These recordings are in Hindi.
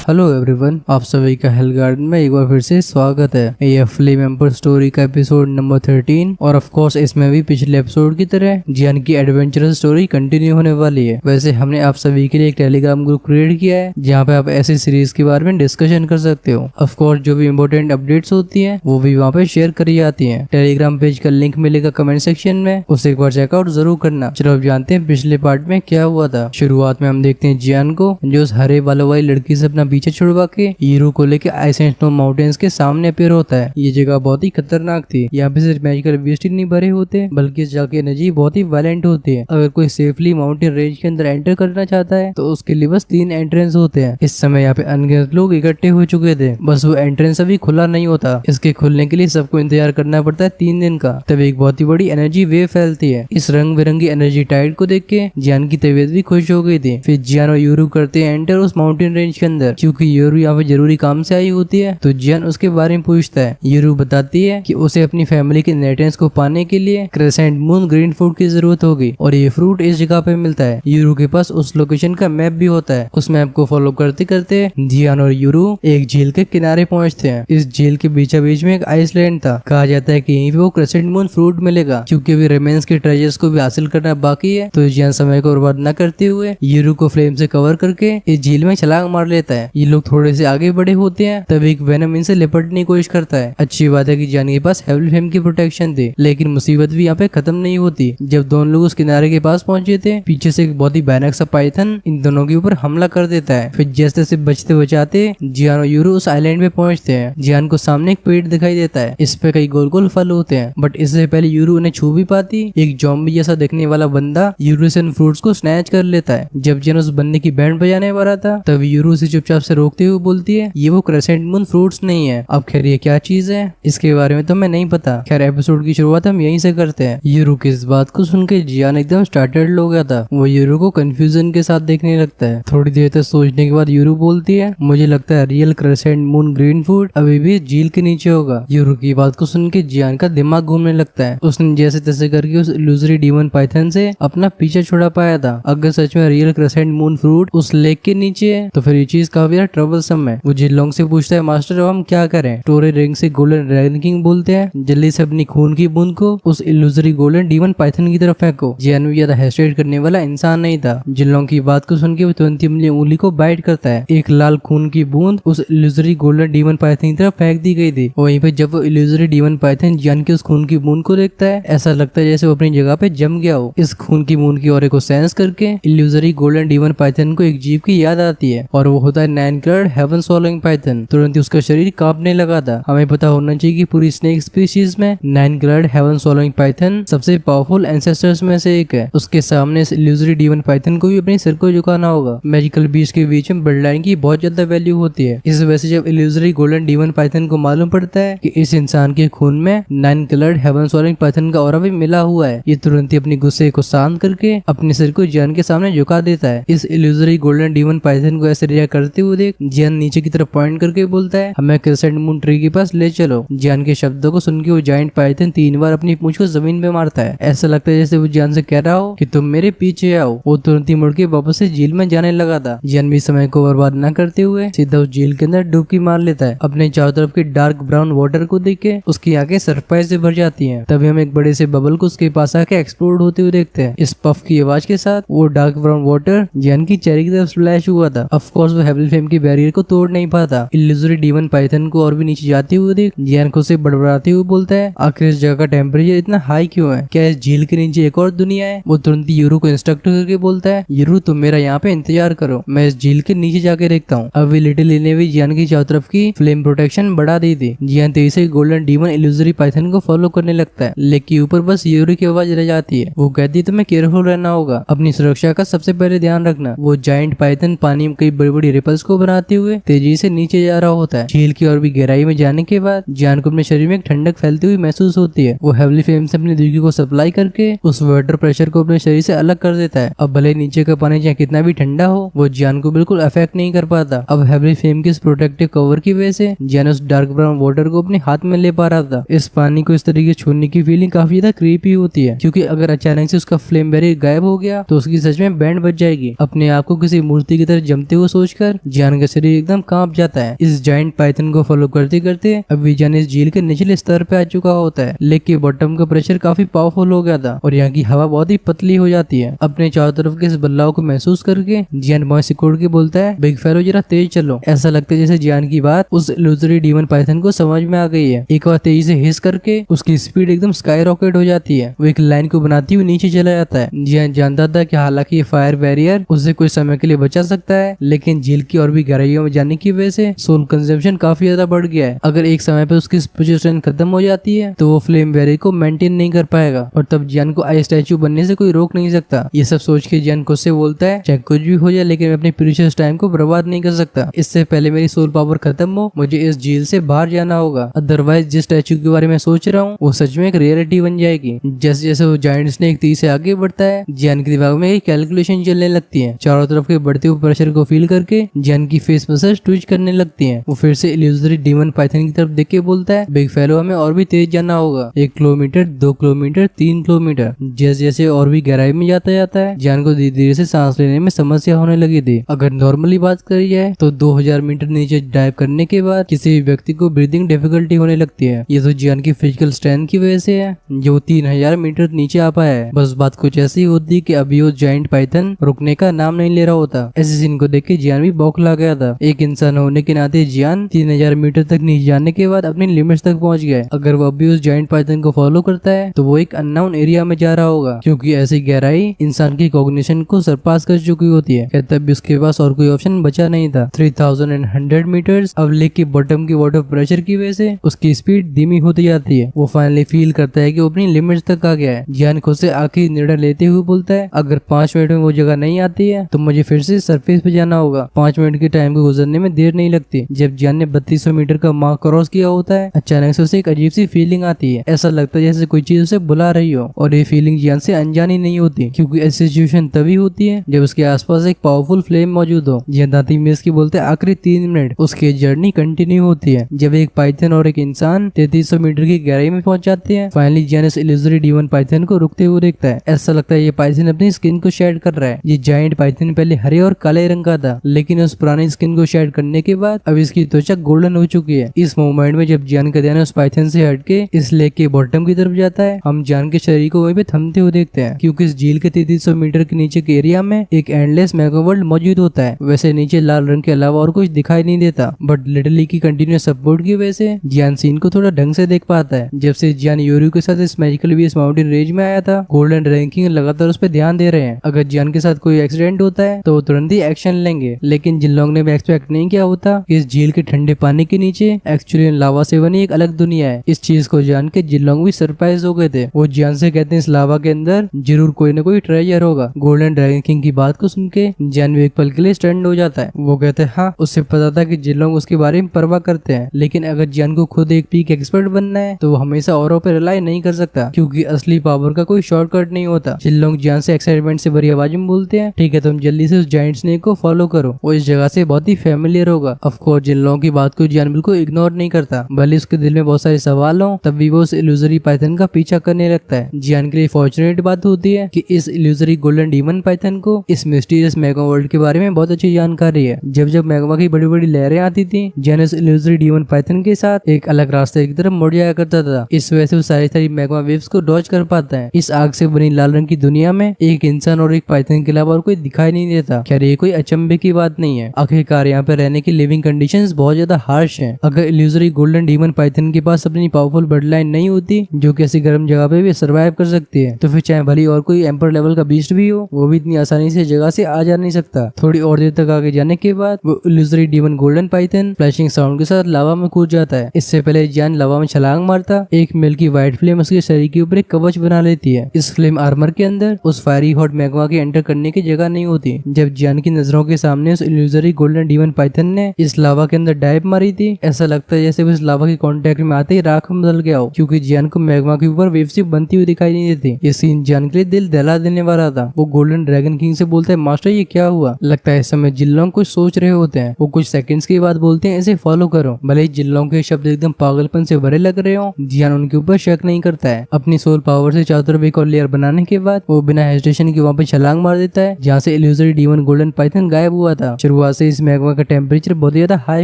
हेलो एवरीवन, आप सभी का हेल गार्डन में एक बार फिर से स्वागत है। ये फ्लेम एम्पर स्टोरी का एपिसोड नंबर 13 और ऑफ कोर्स इसमें भी पिछले एपिसोड की तरह जियान की एडवेंचरस स्टोरी कंटिन्यू होने वाली है। वैसे हमने आप सभी के लिए एक टेलीग्राम ग्रुप क्रिएट किया है जहाँ पे आप ऐसी सीरीज के बारे में डिस्कशन कर सकते हो। ऑफ कोर्स जो भी इम्पोर्टेंट अपडेट्स होती है वो भी वहाँ पे शेयर करी जाती है। टेलीग्राम पेज का लिंक मिलेगा कमेंट सेक्शन में, उसे एक बार चेकआउट जरूर करना। चलो अब जानते हैं पिछले पार्ट में क्या हुआ था। शुरुआत में हम देखते हैं जियान को जो उस हरे बालों वाली लड़की से अपना पीछे छुड़वा के यूरू को लेके आइस एंड स्नो माउंटेन्स के सामने अपेयर होता है। ये जगह बहुत ही खतरनाक थी। यहाँ पे सिर्फ मैजिकल बेस्ट नहीं भरे होते बल्कि इस जगह की एनर्जी बहुत ही वायलेंट होती है। अगर कोई सेफली माउंटेन रेंज के अंदर एंटर करना चाहता है तो उसके लिए बस 3 एंट्रेंस होते हैं। इस समय यहाँ पे अनगिनत लोग इकट्ठे हो चुके थे, बस वो एंट्रेंस अभी खुला नहीं होता। इसके खुलने के लिए सबको इंतजार करना पड़ता है 3 दिन का। तब एक बहुत ही बड़ी एनर्जी वेव फैलती है। इस रंग बिरंगी एनर्जी टाइड को देख के जियान की तबीयत भी खुश हो गई थी। फिर जियान और यूरू करते हैं एंटर उस माउंटेन रेंज के अंदर। क्योंकि यूरू यहाँ पे जरूरी काम से आई होती है तो जियान उसके बारे में पूछता है। यूरू बताती है कि उसे अपनी फैमिली के इनहेरिटेंस को पाने के लिए क्रेसेंट मून ग्रीन फ्रूट की जरूरत होगी और ये फ्रूट इस जगह पे मिलता है। यूरू के पास उस लोकेशन का मैप भी होता है। उस मैप को फॉलो करते करते जियान और यूरू एक झील के किनारे पहुंचते हैं। इस झील के बीचों बीच में एक आइसलैंड था। कहा जाता है कि यहीं पे वो क्रेसेंट मून फ्रूट मिलेगा। क्योंकि अभी रेमेंस के ट्रेजर्स को भी हासिल करना बाकी है तो जियान समय को बर्बाद न करते हुए यूरू को फ्लेम से कवर करके इस झील में छलांग मार लेता है। ये लोग थोड़े से आगे बड़े होते हैं तब एक वेनम इनसे लिपटने की कोशिश करता है। अच्छी बात है कि जियान के पास हेवल फेम की प्रोटेक्शन थी, लेकिन मुसीबत भी यहाँ पे खत्म नहीं होती। जब दोनों लोग उस किनारे के पास पहुंचे थे पीछे से एक बहुत ही भयानक सा पाइथन इन दोनों के ऊपर हमला कर देता है। फिर जैसे तैसे बचते बचाते जियान और यूरू उस आइलैंड पे पहुंचते हैं। जियान को सामने एक पेड़ दिखाई देता है। इस पे कई गोल गोल फल होते हैं, बट इससे पहले यूरू उन्हें छू भी पाती एक ज़ॉम्बी जैसा दिखने वाला बंदा यूरू से उन फ्रूट्स को स्नैच कर लेता है। जब जियान उस बंदे की बैंड बजाने वाला था तब यूरू उसे चुपचाप से रोकते हुए बोलती है ये वो क्रेसेंट मून फ्रूट्स नहीं है। अब खैर ये क्या चीज है इसके बारे में तो मैं नहीं पता। खैर एपिसोड की शुरुआत हम यहीं से करते हैं। यूरू की इस बात को सुन के जियान एकदम स्टार्टेड हो गया था। वो यूरू को कंफ्यूजन के साथ देखने लगता है। थोड़ी देर तक सोचने के बाद यूरू बोलती है मुझे लगता है real crescent moon green fruit अभी भी झील के नीचे होगा। यूरू की बात को सुन के जियान का दिमाग घूमने लगता है। उसने जैसे तैसे करके उस इल्यूजरी डीमन पाइथन से अपना पीछा छुड़ा पाया था। अगर सच में रियल क्रेसेंट मून फ्रूट उस लेक के नीचे है तो फिर ये चीज काफी ट्रबलसम है। वो जिलोंग से पूछता है मास्टर अब हम क्या करें। टोरे रिंग से गोल्डन ड्रैगन किंग बोलते हैं जल्दी से अपनी खून की बूंद को उस इल्यूजरी गोल्डन डीमन पाइथन की तरफ फेंको। जियान भी ज्यादा हेस्टेट करने वाला इंसान नहीं था। जिलोंग की बात को सुन के वो तुरंत अपनी उंगली को बाइट करता है। एक लाल खून की बूंद उस इल्यूजरी गोल्डन डीमन पाइथन की तरफ फेंक दी गई थी। वहीं पे जब वो इल्यूजरी डीमन पाइथन जियान की उस खून की बूंद को देखता है ऐसा लगता है जैसे वो अपनी जगह पे जम गया हो। इस खून की बूंद की ऑरे को सेंस करके इल्यूजरी गोल्डन डीमन पाइथन को एक जीव की याद आती है और वो होता है 9 कलर्ड हेवन स्वॉलोइंग पाइथन। तुरंत उसका शरीर कांपने लगा था। हमें पता होना चाहिए कि पूरी स्नेक स्पीशीज में 9 कलर्ड हेवन स्वॉलोइंग पाइथन सबसे पावरफुल एंसेस्टर्स में से एक है। उसके सामने इस इल्यूजरी डीमन पाइथन को भी अपने सिर को झुकाना होगा। मैजिकल बीस्ट के बीच में ब्लड लाइन की बहुत ज्यादा वैल्यू होती है। इस वजह से जब इल्यूजरी गोल्डन डीमन पाइथन को मालूम पड़ता है कि इस इंसान के खून में 9 कलर्ड हेवन स्वॉलोइंग पाइथन का ऑरा भी मिला हुआ है, ये तुरंत ही अपनी गुस्से को शांत करके अपने सिर को जियान के सामने झुका देता है। इस इल्यूजरी गोल्डन डीमन पाइथन को ऐसे रिएक्ट करते हुए देख जियान नीचे की तरफ पॉइंट करके बोलता है हमें क्रेसेंट मून ट्री के पास ले चलो। जियान के शब्दों को सुन के वो जायंट पाइथन 3 बार अपनी पूंछ को जमीन पे मारता है। ऐसा लगता है जैसे वो जियान से कह रहा हो कि तुम मेरे पीछे आओ। वो तुरंत ही मुड़ के वापस से झील में जाने लगा था। जियान भी समय को बर्बाद न करते हुए सीधा उस झील के अंदर डुबकी मार लेता है। अपने चारों तरफ के डार्क ब्राउन वाटर को देख के उसकी आंखें सरप्राइज से भर जाती हैं। तभी हम एक बड़े से बबल को उसके पास आके एक्सप्लोड होते हुए देखते हैं। इस पफ की आवाज के साथ वो डार्क ब्राउन वाटर जियान की चेहरे की तरफ स्प्लैश हुआ था। ऑफ कोर्स वो हेवल फेम की बैरियर को तोड़ नहीं पाता। इल्यूजरी डीमन पाइथन को और भी नीचे जाते हुए देख जियान को से बड़बड़ाते हुए बोलता है आखिर इस जगह का टेम्परेचर इतना हाई क्यों है? क्या इस झील के नीचे एक और दुनिया है? वो तुरंत यूरू को इंस्ट्रक्ट करके बोलता है यूरू तुम मेरा यहाँ पे इंतजार करो, मैं इस झील के नीचे जाके देखता हूँ। अभी लिटिल ने भी जियान की चारों तरफ की फ्लेम प्रोटेक्शन बढ़ा दी थी। जियान तेजी से गोल्डन डीमन इल्यूजरी पाइथन को फॉलो करने लगता है, लेकिन ऊपर बस यूरू की आवाज रह जाती है। वो कहती है तुम्हें केयरफुल रहना होगा, अपनी सुरक्षा का सबसे पहले ध्यान रखना। वो जायंट पाइथन पानी में कई बड़ी बड़ी रिपल्स को बनाते हुए तेजी से नीचे जा रहा होता है। झील की और भी गहराई में जाने के बाद जियान को अपने शरीर में एक ठंडक फैलती हुई महसूस होती है। वो हेवली फ्लेम से अपनी दिग्गी को सप्लाई करके उस वाटर प्रेशर को अपने शरीर से अलग कर देता है। अब भले नीचे का पानी चाहे कितना भी ठंडा हो वो जियान को बिल्कुल अफेक्ट नहीं कर पाता। अब हेवली फ्लेम के इस प्रोटेक्टिव कवर की वजह से जियान उस डार्क ब्राउन वाटर को अपने हाथ में ले पा रहा था। इस पानी को इस तरीके छूने की फीलिंग काफी ज्यादा क्रीपी होती है, क्योंकि अगर अचानक से उसका फ्लेम बैरियर गायब हो गया तो उसकी सच में बैंड बच जाएगी। अपने आप को किसी मूर्ति की तरह जमते हुए सोचकर जियान का शरीर एकदम कांप जाता है। इस जायंट पाइथन को फॉलो करते करते अभी जियान इस झील के निचले स्तर पे आ चुका होता है। लेक के बॉटम का प्रेशर काफी पावरफुल हो गया था और यहाँ की हवा बहुत ही पतली हो जाती है। अपने चारों तरफ के इस बदलाव को महसूस करके जियान वॉइस रिकॉर्ड के बोलता है, बिग फेलो जरा तेज चलो। ऐसा लगता है जैसे जियान की बात उस इल्यूजरी डीमन पाइथन को समझ में आ गई है। एक बार तेजी से हिस करके उसकी स्पीड एकदम स्काई रॉकेट हो जाती है। वो एक लाइन को बनाती हुई नीचे चला जाता है। जियान जानता था कि हालांकि ये फायर बैरियर उसे कुछ समय के लिए बचा सकता है, लेकिन झील की और भी गहराइयों में जाने की वजह से सोल कंजम्पशन काफी ज्यादा बढ़ गया है। अगर एक समय पे उसकी स्ट्रेंथ खत्म हो जाती है तो वो फ्लेम बैरियर को मेंटेन नहीं कर पाएगा और तब जियान को आइस स्टैचू बनने से कोई रोक नहीं सकता। ये सब सोच के जियान खुद से बोलता है, चाहे कुछ भी हो जाए लेकिन मैं अपने प्रीशियस टाइम को बर्बाद नहीं कर सकता। इससे पहले मेरी सोल पावर खत्म हो मुझे इस झील से बाहर जाना होगा, अदरवाइज जिस स्टैचू के बारे में सोच रहा हूँ वो सच में एक रियलिटी बन जाएगी। जैसे जैसे वो जायंट स्नेक तेजी से आगे बढ़ता है, जियान के दिमाग में एक कैलकुलेशन चलने लगती है। चारों तरफ के बढ़ते हुए प्रेशर को फील करके जियान की फेस मसल्स ट्विच करने लगती है। वो फिर से इल्यूजरी डीमन पाइथन की तरफ देख के बोलता है, बिग फेलो हमें और भी तेज जाना होगा, 1 किलोमीटर 2 किलोमीटर 3 किलोमीटर। जैसे जैसे और भी गहराई में जाता है जियान को धीरे धीरे से सांस लेने में समस्या होने लगी थी। अगर नॉर्मली बात करी जाए तो 2000 मीटर नीचे डाइव करने के बाद किसी भी व्यक्ति को ब्रीदिंग डिफिकल्टी होने लगती है। ये तो जियान की फिजिकल स्ट्रेंथ की वजह से है जो 3000 मीटर नीचे आ पाया है। बस बात कुछ ऐसी होती कि अभी वो जायंट पाइथन रुकने का नाम नहीं ले रहा होता। ऐसे सीन को देख के जियान भी बौखला गया था। एक इंसान होने के नाते जियान 3000 मीटर तक नीचे जाने के बाद अपनी लिमिट्स तक पहुंच गया है। अगर वो अभी उस जायंट पाइथन को फॉलो करता है तो वो एक अननोन एरिया में जा रहा होगा, क्योंकि ऐसी गहराई इंसान की कॉग्निशन को सरपास कर चुकी होती है। तब भी उसके पास और कोई ऑप्शन बचा नहीं था। 3100 मीटर्स अब लेक के बॉटम की वाटर प्रेशर की वजह से उसकी स्पीड धीमी होती जाती है। वो फाइनली फील करता है कि वो अपनी लिमिट्स तक आ गया है। जियान खुद से आखिरी निर्णय लेते हुए बोलता है, अगर 5 मिनट में वो जगह नहीं आती है तो मुझे फिर से सरफेस पे जाना होगा। 5 मिनट के टाइम को गुजरने में देर नहीं लगती। जब जियान ने 3200 मीटर का मार्क क्रॉस किया होता है, अचानक से उसे एक अजीब सी फीलिंग आती है। ऐसा लगता है जैसे कोई चीज उसे बुला रही हो और ये फीलिंग जियान से अनजानी नहीं होती, क्योंकि ऐसी सिचुएशन तभी होती है जब उसके आसपास एक पावरफुल फ्लेम मौजूद हो। जियान दांती में की बोलते आखिरी 3 मिनट उसकी जर्नी कंटिन्यू होती है। जब एक पाइथन और एक इंसान 3300 मीटर की गहराई में पहुंच जाते हैं, फाइनली जियान इस इल्यूजरी डीमन पाइथन को रुकते हुए देखता है। ऐसा लगता है ये पाइथन अपनी स्किन को शेड कर रहा है। ये जायंट पाइथन पहले हरे और काले रंग का था, लेकिन उस पुरानी स्किन को शेड करने के बाद अब इसकी त्वचा गोल्डन हो चुकी है। इस मोमेंट में जब जियान का ध्यान उस पाइथन से हटके इस लेक के बॉटम की तरफ जाता है, हम जियान के शरीर को वहीं पे थमते हुए देखते हैं, क्योंकि इस झील के 3300 मीटर के नीचे के एरिया में एक एंडलेस मेगा वर्ल्ड मौजूद होता है। वैसे नीचे लाल रंग के अलावा और कुछ दिखाई नहीं देता, बट लिटरली की कंटिन्यूस सपोर्ट की वजह से जियान सीन को थोड़ा ढंग से देख पाता है। जब से जियान योरू के साथ इस मैजिकल वीएस माउंटेन रेंज में आया था, गोल्डन रैंकिंग लगातार उस पर ध्यान दे रहे हैं। अगर जियान के साथ कोई एक्सीडेंट होता है तो वो तुरंत ही एक्शन लेंगे, लेकिन जिन लोगों ने भी एक्सपेक्ट नहीं किया होता कि इस झील के ठंडे पानी के नीचे एक्चुअली लावा से बनी एक अलग दुनिया है। इस चीज को जान के जिन लोग भी सरप्राइज हो गए थे। वो जियान से कहते हैं इस लावा के अंदर जरूर कोई ना कोई ट्रेजर होगा। गोल्डन ड्रैगन किंग की बात को सुन के जियान भी एक पल के लिए स्टंट हो जाता है। वो कहते हैं हाँ, उससे पता था कि जिन लोग उसके बारे में परवाह करते हैं, लेकिन अगर जियान को खुद एक पीक एक्सपर्ट बनना है तो वो हमेशा औरों पे रिलाई नहीं कर सकता, क्योंकि असली पावर का कोई शॉर्टकट नहीं होता। जिन लोग जियान से एक्साइटमेंट से भरी आवाज में बोलते हैं, ठीक है तुम जल्दी से उस जायंट स्नेक को फॉलो करो, वो इस जगह से बहुत ही फेमिलियर होगा। ऑफ कोर्स जिन लोगों की बात को जियान बिल्कुल इग्नोर नहीं करता, भले उसके दिल में बहुत सारे सवाल हो, तब भी वो उस इल्यूजरी पाइथन का पीछा करने लगता है। जियान के लिए फॉर्चुनेट बात होती है कि इस इल्यूजरी गोल्डन डीमन पाइथन को इस मिस्टीरियस मैग्मा वर्ल्ड के बारे में बहुत अच्छी जानकारी है। जब जब मैग्मा की बड़ी बड़ी लहरें आती थी, जियान इस इल्यूजरी डीमन पाइथन के साथ एक अलग रास्ते की तरफ मुड़ जाया करता था। इस वजह से वो सारी मैग्मा वेव्स को डॉज कर पाता है। इस आग से बनी लाल रंग की दुनिया में एक इंसान और एक पाइथन के अलावा और कोई दिखाई नहीं देता। खैर ये कोई अचंभे की बात नहीं है, आखिरकार यहाँ पे रहने की लिविंग कंडीशंस बहुत ज्यादा हार्श हैं। अगर इल्यूजरी गोल्डन डीमन पाइथन के पास अपनी पावरफुल ब्लड लाइन नहीं होती जो कि ऐसी गर्म जगह पे भी सर्वाइव कर सकती है, तो फिर चाहे भली और कोई एम्पर लेवल का बीस्ट भी हो, वो भी इतनी आसानी से जगह से आ जा नहीं सकता। थोड़ी और देर तक आगे जाने के बाद वो illusory demon golden Python flashing sound के साथ लावा में कूद जाता है। इससे पहले जियान लावा में छलांग मारता एक मिल्की व्हाइट फ्लेम उसके शरीर के ऊपर एक कवच बना लेती है। इस फ्लेम आर्मर के अंदर उस फायरी हॉट मैग्मा के एंटर करने की जगह नहीं होती। जब जियान की नजरों के सामने उस इल्यूजरी गोल्डन डीमन पाइथन ने इस लावा के अंदर डाइव मारी थी, ऐसा लगता है जैसे वो इस लावा के कांटेक्ट में आते ही राख में बदल गया हो, क्योंकि जियान को मैग्मा के ऊपर वेव से बनती हुई दिखाई नहीं देती। ये सीन जियान के लिए दिल दहला देने वाला था। वो गोल्डन ड्रैगन किंग से बोलता है, मास्टर ये क्या हुआ? लगता है इस समय जिन लोग कुछ सोच रहे होते हैं। वो कुछ सेकंड्स के बाद बोलते हैं, इसे फॉलो करो। भले ही जिन लोगों के शब्द एकदम पागलपन से भरे लग रहे हो, जियान उनके ऊपर शक नहीं करता है। अपनी सोल पावर से चारों तरफ एक और लेयर बनाने के बाद वो बिना हेजिटेशन के वहाँ पे छलांग मार देता है जहाँ से इल्यूजरी डीमन गोल्डन पाइथन गायब हुआ था। फिर वो शुरुआत से इस मैग्मा का टेम्परेचर बहुत ज्यादा हाई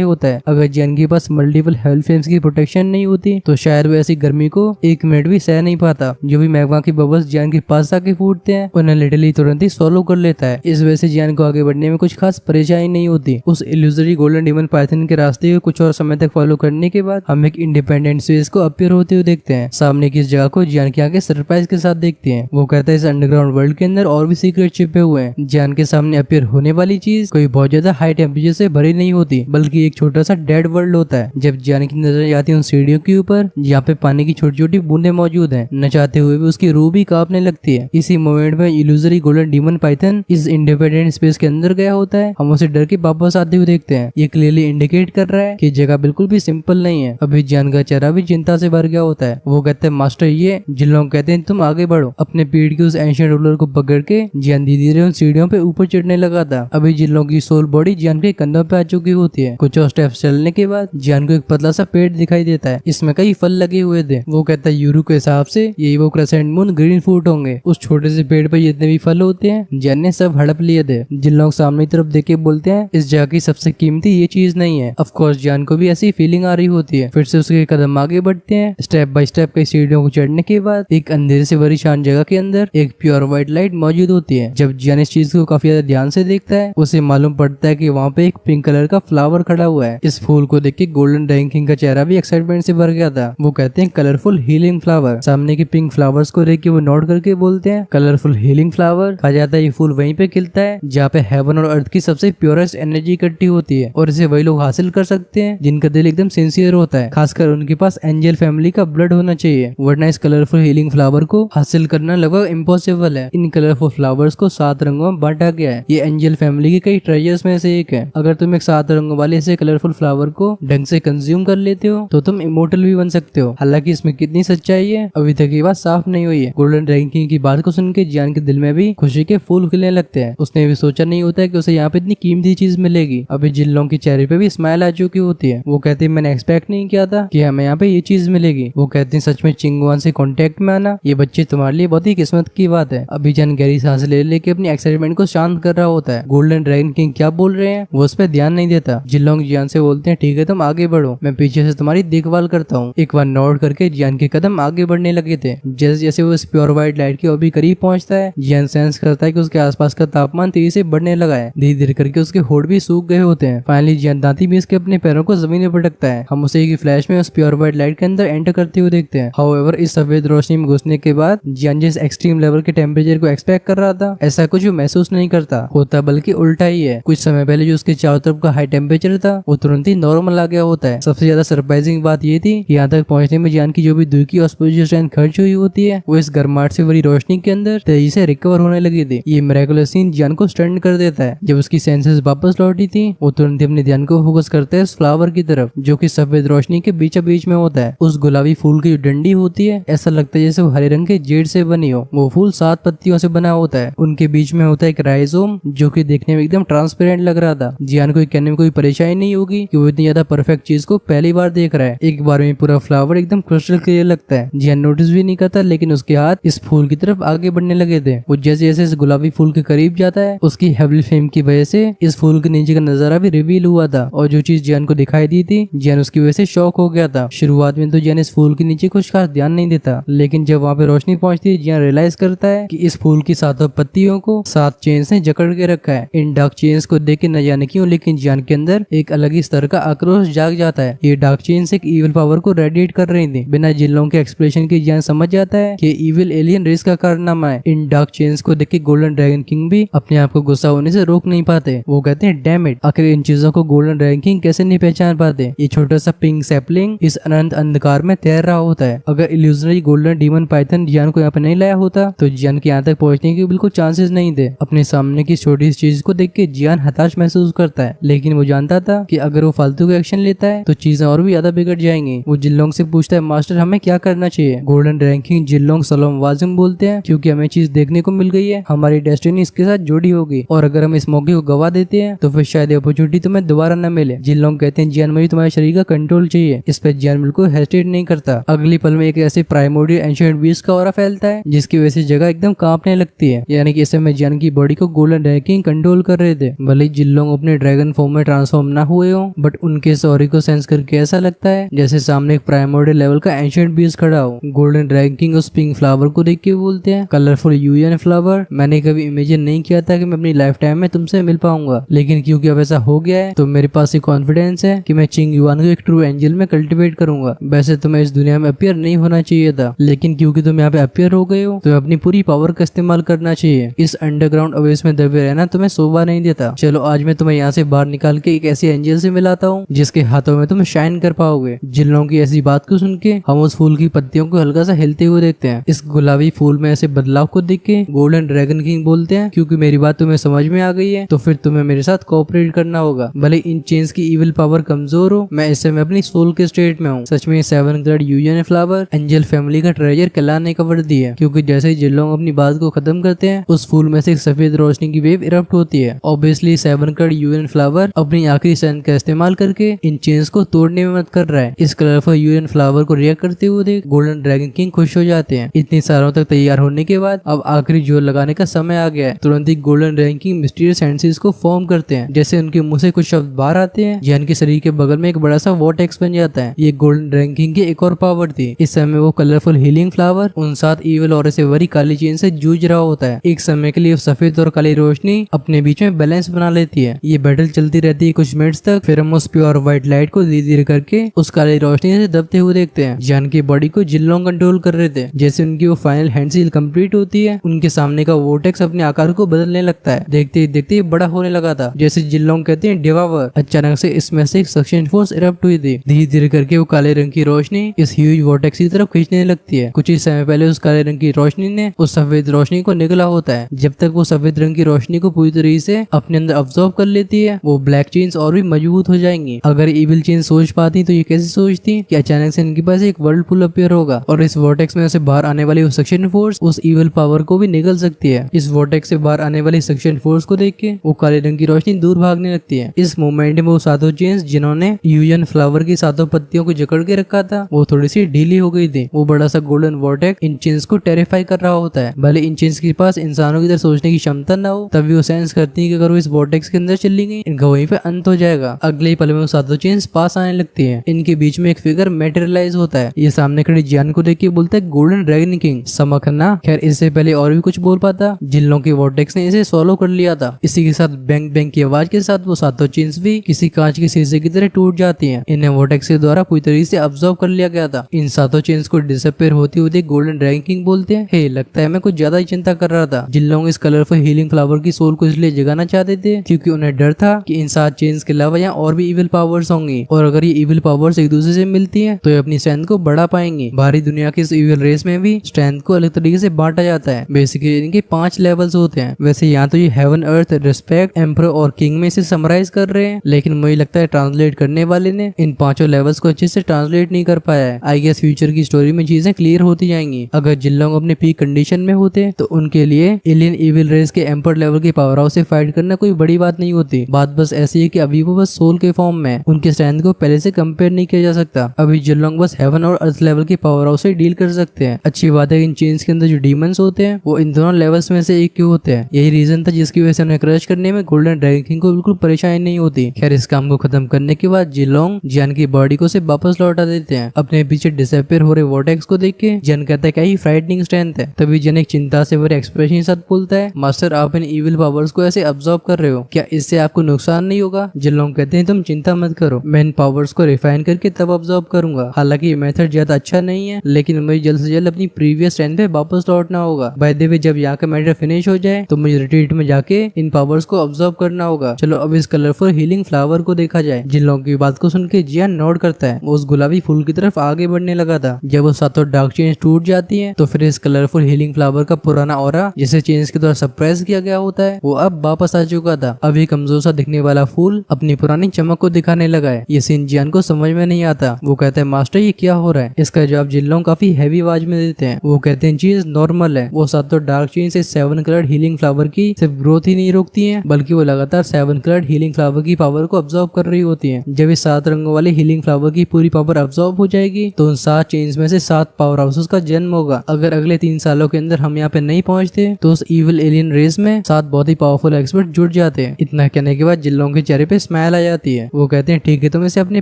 होता है। अगर जियान के पास मल्टीपल हेल्थ फ्लेम्स की प्रोटेक्शन नहीं होती तो शायद वो ऐसी गर्मी को 1 मिनट भी सह नहीं पाता। जो भी मैग्मा की बबल्स जियान के पास आके फूटते हैं उन्हें लिटरली तुरंत ही सॉल्व कर लेता है। इस वजह से जियान को आगे बढ़ने में कुछ खास परेशानी नहीं होती। उस इल्यूजरी गोल्डन डीमन पाइथन के रास्ते को कुछ और समय तक फॉलो करने के बाद हम एक इंडिपेंडेंट स्पेस को अपीयर होते हुए देखते हैं। सामने की इस जगह को जियान की आंखें सरप्राइज के साथ देखती हैं। वो कहता है इस अंडरग्राउंड वर्ल्ड के अंदर और भी सीक्रेट छिपे हुए हैं। जियान के सामने अपीयर होने वाली चीज कोई बहुत ज्यादा हाई टेम्परेचर से भरी नहीं होती बल्कि एक छोटा सा डेड वर्ल्ड होता है। जब जियान की नजर जाती है उन सीढ़ियों के ऊपर जहाँ पे पानी की छोटी छोटी बूंदे मौजूद हैं, न चाहते हुए भी उसकी रूह भी कांपने लगती है। इसी मोमेंट में इल्यूजरी गोल्डन डीमन पाइथन इस इंडिपेंडेंट स्पेस के अंदर गया होता है। हम उसे डर के वापस आते हुए देखते हैं। ये क्लियरली इंडिकेट कर रहा है कि जगह बिल्कुल भी सिंपल नहीं है। अभी जियान का चेहरा भी चिंता से भर गया होता है। वो कहते हैं मास्टर ये जिन लोग कहते हैं तुम आगे बढ़ो। अपने पीठ के उस एंशिएंट रूलर को पकड़ के जियान धीरे धीरे उन सीढ़ियों पे ऊपर चढ़ने लगा था। अभी जिन लोगों की सोल बॉडी जियान के कंधों पे आ चुकी होती है। कुछ और स्टेप्स चलने के बाद जियान को एक पतला सा पेड़ दिखाई देता है। इसमें कई फल लगे हुए थे। वो कहता है यूरू के हिसाब से यही वो क्रेसेंट मून ग्रीन फ्रूट होंगे। उस छोटे से पेड़ पे जितने भी फल होते हैं जियान ने सब हड़प लिए थे। जिन लोग सामने की तरफ देख के बोलते हैं इस जगह की सबसे कीमती ये चीज नहीं है। ऑफ कोर्स जियान को भी ऐसी फीलिंग आ रही होती है। फिर से उसके कदम आगे बढ़ते हैं। स्टेप बाय स्टेप कई सीढ़ियों को चढ़ने के बाद एक अंधेरे से भरी शांत जगह के अंदर एक प्योर व्हाइट लाइट मौजूद होती है। जब जियान इस चीज को काफी ज्यादा ध्यान से देखता है उसे मालूम पड़ता है कि वहाँ पे एक पिंक कलर का फ्लावर खड़ा हुआ है। इस फूल को देख के गोल्डन ड्रैगन किंग का चेहरा भी एक्साइटमेंट से भर गया था। वो कहते हैं कलरफुल हीलिंग फ्लावर। सामने के पिंक फ्लावर्स को देख के वो नोट करके बोलते हैं कलरफुल हीलिंग फ्लावर। कहा जाता है ये फूल वहीं पे खिलता है जहाँ पे हेवन और अर्थ की सबसे प्योरेस्ट एनर्जी इकट्ठी होती है और इसे वही लोग हासिल कर सकते हैं जिनका दिल एकदम सिंसियर होता है। खासकर उनके पास एंजल फैमिली का ब्लड होना चाहिए, वरना इस कलरफुल हीलिंग फ्लावर को हासिल करना लगभग इम्पॉसिबल है। इन कलरफुल फ्लावर्स को 7 रंगों में बांटा गया है। ये एंजल फैमिली के कई ट्रेजर्स में से एक है। अगर तुम एक 7 रंगों वाले ऐसे कलरफुल फ्लावर को ढंग से कंज्यूम कर लेते हो तो तुम इमोर्टल भी बन सकते हो। हालांकि इसमें कितनी सच्चाई है अभी तक ये बात साफ नहीं हुई है। गोल्डन ड्रैगन किंग की बात को सुन के जियान के दिल में भी खुशी के फूल खिलने लगते हैं। उसने भी सोचा नहीं होता है कि उसे यहाँ पे इतनी कीमती चीज मिलेगी। अभी जिन लोगों के चेहरे पे भी स्माइल आ चुकी होती है। वो कहते हैं मैंने एक्सपेक्ट नहीं किया था कि हमें यहाँ पे ये चीज मिलेगी। वो कहते हैं सच में चिंगवान से कांटेक्ट में आना ये बच्चे तुम्हारे लिए बहुत ही किस्मत की बात है। अभी जियान गहरी सांस ले लेके अपनी एक्साइटमेंट को शांत कर रहा होता है। गोल्डन ड्रैगन किंग क्या बोल रहे हैं वो उस पर ध्यान नहीं देता। जिन लोग जियान से बोलते हैं ठीक है तुम आगे बढ़ो, मैं पीछे से तुम्हारी देखभाल करता हूँ। एक बार नोट करके जियान के कदम आगे बढ़ने लगे थे। जैसे जैसे वो इस प्योर व्हाइट लाइट के और भी करीब पहुंचता है जियान सेंस करता है कि उसके आसपास का तापमान तेजी से बढ़ने लगा है। धीरे धीरे करके उसके होठ भी सूख गए होते हैं। फाइनली जियान दांती भी इसके अपने पैरों को जमीन में पटकता है। हम उसे एक फ्लैश में उस प्योर व्हाइट लाइट के अंदर एंटर करते हुए देखते हैं। हाउएवर इस सफेद रोशनी में घुसने के बाद जियान जिस एक्सट्रीम लेवल के टेम्परेचर को एक्सपेक्ट कर रहा था ऐसा कुछ महसूस नहीं करता होता, बल्कि उल्टा ही है। कुछ समय पहले जो उसके चारों तरफ का हाई टेम्परेचर था वो तुरंत ही नॉर्मल आ गया होता है। सबसे ज्यादा सरप्राइजिंग बात ये थी कि यहाँ तक पहुंचने में जियान की जो भी दूर की ऑस्पिशियल स्ट्रेंथ खर्च हुई होती है वो इस गर्माहट से भरी रोशनी के अंदर तेजी से रिकवर होने लगी थी। ये मिरेकुलस सीन जियान को स्टन कर देता है। जब उसकी सेंसेस वापस लौटी थी वो तुरंत ही अपने ध्यान को फोकस करता है उस फ्लावर की तरफ जो कि सफेद रोशनी के बीच बीच में होता है। उस गुलाबी फूल की जो डंडी होती है ऐसा लगता है जैसे वो हरे रंग के जेड से बनी हो। वो फूल 7 पत्तियों से बना होता है। उनके बीच में होता है एक राइजोम जो कि देखने में एकदम ट्रांसपेरेंट लग रहा था। जियान को कहने में कोई परेशानी नहीं होगी कि वो इतनी ज्यादा परफेक्ट चीज को पहली बार देख रहा है। एक बार में पूरा फ्लावर एकदम क्रिस्टल क्लियर लगता है। जियान नोटिस भी नहीं करता लेकिन उसके हाथ इस फूल की तरफ आगे बढ़ने लगे थे। वो जैसे जैसे इस गुलाबी फूल के करीब जाता है उसकी हेवली फेम की वजह से इस फूल के नीचे का नजारा भी रिवील हुआ था और जो चीज जियान को दिखाई दी थी जियान उसकी वजह से शॉक हो गया था। शुरुआत में तो जियान इस फूल के नीचे कुछ खास ध्यान नहीं देता लेकिन जब वहाँ पे रोशनी पहुंचती है जियान रियलाइज करता है कि इस फूल की 7 पत्तियों को 7 चेन से जकड़ के रखा है। इन डार्क चेन्स को देख के न जाने क्यों लेकिन जियान के अंदर एक अलग ही स्तर का आक्रोश जाग जाता है। ये डार्क चेन्स एक इविल पावर को रेडिएट कर रही थी। बिना जिन लोगों के एक्सप्रेशन के जियान समझ जाता है कि इविल एलियन रेस का कारनामा है। इन डार्क चेन्स को देख के गोल्डन ड्रैगन किंग भी अपने आप को गुस्सा होने से रोक नहीं पाते। वो कहते हैं डैम इट, आखिर इन चीजों को गोल्डन ड्रैगन किंग कैसे नहीं पहचान पाते। ये छोटा सा पिंक सैपलिंग इस अनंत अंधकार में तैर रहा होता है। अगर इल्यूजनरी गोल्डन डीमन पाइथन जियान को यहाँ पे नहीं लाया होता तो जियान के यहाँ तक पहुंचने के बिल्कुल चांसेस नहीं थे। अपने सामने की छोटी सी चीज को देख के जियान हताश महसूस करता है लेकिन वो जानता था कि अगर वो फालतू का एक्शन लेता है तो चीजें और भी ज्यादा बिगड़ जाएंगी। वो जिनलोंग से पूछता है मास्टर हमें क्या करना चाहिए। गोल्डन ड्रैगन किंग जिनलोंग सलाम वाजिम बोलते हैं क्योंकि हमें चीज देखने को मिल गई है, हमारी डेस्टिनी इसके साथ जुड़ी होगी और अगर हम इस मौके को गवा देते हैं तो फिर शायद अपॉर्चुनिटी तुम्हें दोबारा न मिले। जिनलोंग कहते हैं जियान मुझे तुम्हारे शरीर का कंट्रोल चाहिए। इस पर जियान बिल्कुल हेजिटेट नहीं करता। अगली पल में एक ऐसे प्राइमोर्डियल एंशिएंट बीस्ट का ऑरा फैलता है जिसकी वजह से जगह एकदम कांपने लगती है। यानी कि इस समय जियान की बॉडी को गोल्डन ड्रैगन किंग कंट्रोल कर रहे थे। भले भाई जिल्लोंग अपने ड्रैगन फॉर्म में ट्रांसफॉर्म ना हुए हो, बट उनके सॉरी को सेंस करके ऐसा लगता है जैसे सामने एक प्राइमोर्डियल लेवल का एंशिएंट बीस्ट खड़ा हो। गोल्डन ड्रैगन किंग उस पिंक फ्लावर को देख के बोलते हैं, कलरफुल यूएन फ्लावर, मैंने कभी इमेजिन नहीं किया था कि मैं अपनी लाइफ टाइम में तुमसे मिल पाऊंगा, लेकिन क्योंकि अब ऐसा हो गया है तो मेरे पास ये कॉन्फिडेंस है कि मैं चिंग युआन को एक ट्रू एंजल में कल्टिवेट करूंगा। वैसे तुम्हें इस दुनिया में अपियर नहीं होना चाहिए था, लेकिन क्योंकि तुम यहाँ पे अपियर हो गए हो तो अपनी पूरी पावर का इस्तेमाल करना चाहिए। इस अंडरग्राउंड अवेस में दबे रहना तुम्हें शोभा नहीं देता। चलो आज मैं तुम्हें यहाँ से बाहर निकाल के एक ऐसे एंजल से मिलाता हूँ जिसके हाथों में तुम शाइन कर पाओगे। जिन लोगों की ऐसी बात को सुन के हम उस फूल की पत्तियों को हल्का सा हिलते हुए देखते हैं। इस गुलाबी फूल में ऐसे बदलाव को देख के गोल्डन ड्रैगन किंग बोलते हैं, क्योंकि मेरी बात तुम्हें समझ में आ गई है तो फिर तुम्हें मेरे साथ कोऑपरेट करना होगा। भले इन चेन्स की इविल पावर कमजोर हो, मैं इस समय अपनी सोल के स्टेट में हूँ। सच में 7 coloured UN flower angel family का ट्रेजर कहलाने का वर्दी है, क्योंकि जैसे ही जिन लोग अपनी बात को खत्म करते हैं उस फूल में से एक सफेद रोशनी की वेव इरप्ट होती है। ऑब्वियसली 7 कलर्ड यूएन फ्लावर अपनी आखिरी स्ट्रेंथ का इस्तेमाल करके इन चेन्स को तोड़ने में मदद कर रहा है। इस कलरफुल यूएन फ्लावर को रिएक्ट करते हुए देख गोल्डन ड्रैगन किंग खुश हो जाते हैं। इतनी सालों तक तैयार होने के बाद अब आखिरी जोर लगाने का समय आ गया है। तुरंत ही golden dragon king mysterious senses को फॉर्म करते हैं। जैसे उनके मुंह से कुछ शब्द बाहर आते हैं, जियान के शरीर के बगल में एक बड़ा सा वॉर्टेक्स बन जाता है। ये गोल्डन ड्रैगन किंग की एक और पावर थी। इस समय वो कलरफुल हीलिंग फ्लावर उन 7 ईविल और से भरी काली चेन से जूझ रहा होता है। एक समय के लिए सफेद और काली रोशनी अपने बीच में बैलेंस बना लेती है। ये बैटल चलती रहती है कुछ मिनट्स तक, फिर हम उस प्योर व्हाइट लाइट को धीरे धीरे करके उस काली रोशनी से दबते हुए देखते हैं। जियान की बॉडी को जिल्लोंग कंट्रोल कर रहे थे। जैसे उनकी वो फाइनल हैंड सील कंप्लीट होती है, उनके सामने का वोर्टेक्स अपने आकार को बदलने लगता है। देखते ही देखते ही बड़ा होने लगा था। जैसे जिल्लोंग कहते हैं डिवावर। अचानक से इसमें से एक सक्शन फोर्स इरप्ट हुई थी। धीरे धीरे करके वो काले रंग की रोशनी इस ह्यूज वोर्टेक्स की तरफ खींचने लगती है। कुछ ही समय पहले उस काले रंग की रोशनी ने उस सफेद रोशनी को निगला होता है। जब तक वो सफेद रंग की रोशनी को पूरी तरीके से अपने अंदर अब्सॉर्ब कर लेती है, वो ब्लैक चेन्स और भी मजबूत हो जाएंगी। अगर इविल चेन सोच पाती तो ये कैसे सोचती कि अचानक से इनके पास एक वर्ल्ड पुल अपीयर होगा और इस वोर्टेक्स में से बाहर आने वाली वो सक्शन फोर्स उस इविल पावर को भी निगल सकती है। इस वोर्टेक्स से बाहर आने वाली सक्शन फोर्स को देख के वो काले रंग की रोशनी दूर भागने लगती है। इस मोमेंट में वो सातों चेन्स जिन्होंने यूएन फ्लावर की सातों पत्तियों को जकड़ के रखा था वो थोड़ी सी ढीली हो गई थी। वो बड़ा सा गोल्डन वोर्टेक्स इन चेन्स को टेरिफाई कर रहा होता है। भले इन चेन्स के पास इंसानों की तरह सोचने की क्षमता ना हो, तभी वो सेंस करती है कि अगर वो इस वोर्टेक्स के अंदर चली गई इनका वहीं पे अंत हो जाएगा। अगले ही पल में वो सातों चेन्स पास आने लगती है। इनके बीच में एक फिगर मेटेरियलाइज होता है। ये सामने खड़े जियान को देख के बोलता है गोल्डन ड्रैगन किंग समखना। खैर इससे पहले और भी कुछ बोल पाता, जिल्लों के वोर्टेक्स ने इसे सॉलो कर लिया था। इसी के साथ बैंग बैंग की आवाज के साथ वो सातों चेन्स भी किसी कांच के शीशे की तरह टूट जाती हैं। इन्हें वोर्टेक्स के द्वारा पूरी तरीके से अब्सॉर्ब कर लिया गया था। इन सातों चेन्स को डिसअपीयर होती हुई गोल्डन ड्रैगन किंग बोलते हैं, हे लगता है मैं कुछ ज्यादा ही चिंता कर रहा था। जिन लोग इस कलरफुल हीलिंग फ्लावर की सोल को इसलिए जगाना चाहते थे क्योंकि उन्हें डर था कि इन 7 चेन्स के अलावा यहाँ और भी इविल पावर्स होंगी, और अगर ये इविल पावर्स एक दूसरे से मिलती हैं तो ये अपनी स्ट्रेंथ को बढ़ा पाएंगी। बाहरी दुनिया की इस इविल रेस में भी स्ट्रेंथ को अलग तरीके से बांटा जाता है। बेसिकली इनके 5 लेवल्स होते हैं। वैसे यहाँ तो ये हेवन, अर्थ, रिस्पेक्ट, एम्परर और किंग में इसे समराइज कर रहे हैं, लेकिन मुझे लगता है ट्रांसलेट करने वाले ने इन 5 लेवल्स को अच्छे से ट्रांसलेट नहीं कर पाया है। आई गेस फ्यूचर की स्टोरी में चीजें क्लियर होती जाएंगी। अगर जिन लोग अपने पीक कंडीशन में होते तो उनके लिए एलियन इविल रेस के एम्पर लेवल के पावर हाउस से फाइट करना कोई बड़ी बात नहीं होती। बात बस ऐसी है कि अभी वो बस सोल के फॉर्म में, उनके स्ट्रेंथ को पहले से कंपेयर नहीं किया जा सकता। अभी जिन लोग बस हेवन और अर्थ लेवल के पावर हाउस से डील कर सकते हैं। अच्छी बात है इन चेन्स के अंदर जो डीमंस होते हैं वो इन दोनों लेवल्स में से एक के होते हैं। यही रीजन था जिसकी वजह से उन्हें क्रश करने में गोल्डन ड्रैगन किंग को बिल्कुल परेशानी नहीं होती। खैर इस काम को खत्म करने के बाद जिलोंग जियान की बॉडी को से वापस लौटा देते हैं। अपने पीछे डिसअपीयर हो रहे वोर्टेक्स को देख के जियान कहता है क्या ही फ्राइटनिंग स्ट्रेंथ है। तभी जियान एक चिंता से भरे एक्सप्रेशन के साथ बोलता है, मास्टर आप इन इविल पावर्स को ऐसे अब्सॉर्ब कर रहे हो, क्या इससे आपको नुकसान नहीं होगा? जिलोंग कहते हैं तुम चिंता मत करो, मैं इन पावर्स को रिफाइन करके तब अब्सॉर्ब करूंगा। हालांकि ये मेथड ज्यादा अच्छा नहीं है, लेकिन मुझे जल्द से जल्द अपनी प्रीवियस स्ट्रेंथ पे वापस लौटना होगा। बाय द वे जब यहाँ का मैटर फिनिश हो जाए तो मुझे रिट्रीट में जाके इन पावर्स को अब्सॉर्ब करना होगा। चलो अब इस कलरफुल हीलिंग फ्लावर को देखा जाए। जिलोंग की बात को सुन के जियान नोट करता है। वो उस गुलाबी फूल की तरफ आगे बढ़ने लगा था। जब वो सातों डार्क चेन्स टूट जाती है तो फिर इस कलरफुल हीलिंग फ्लावर का पुराना ऑरा जिसे चेन्स के द्वारा सप्रेस किया गया होता है वो अब वापस आ चुका था। अब ये कमजोर सा दिखने वाला फूल अपनी पुरानी चमक को दिखाने लगा है। ये सीन जियान को समझ में नहीं आता। वो कहता है मास्टर ये क्या हो रहा है? इसका जवाब जिलोंग काफी हैवी आवाज में देते हैं। वो कहते हैं चीज नॉर्मल है। वो सातों डार्क चेन्स इस 7 कलर्ड हीलिंग फ्लावर की सिर्फ ग्रोथ ही नहीं रोकती है, बल्कि वो लगातार 7 कलर्ड हीलिंग फ्लावर की पावर को अब्सॉर्ब कर रही होती है। जब इस 7 रंगों वाली हीलिंग फ्लावर की पूरी पावर अब्सॉर्ब हो जाएगी तो उन 7 चेन्स में से 7 पावर हाउसेस का जन्म होगा। अगर अगले 3 सालों के अंदर हम यहाँ पे नहीं पहुंचते तो उस इविल एलियन रेस में 7 बहुत ही पावरफुल एक्सपर्ट जुड़ जाते जाते हैं। इतना कहने के बाद जिन लोगों के चेहरे पे स्माइल आ जाती है। वो कहते हैं ठीक है तुम इसे अपने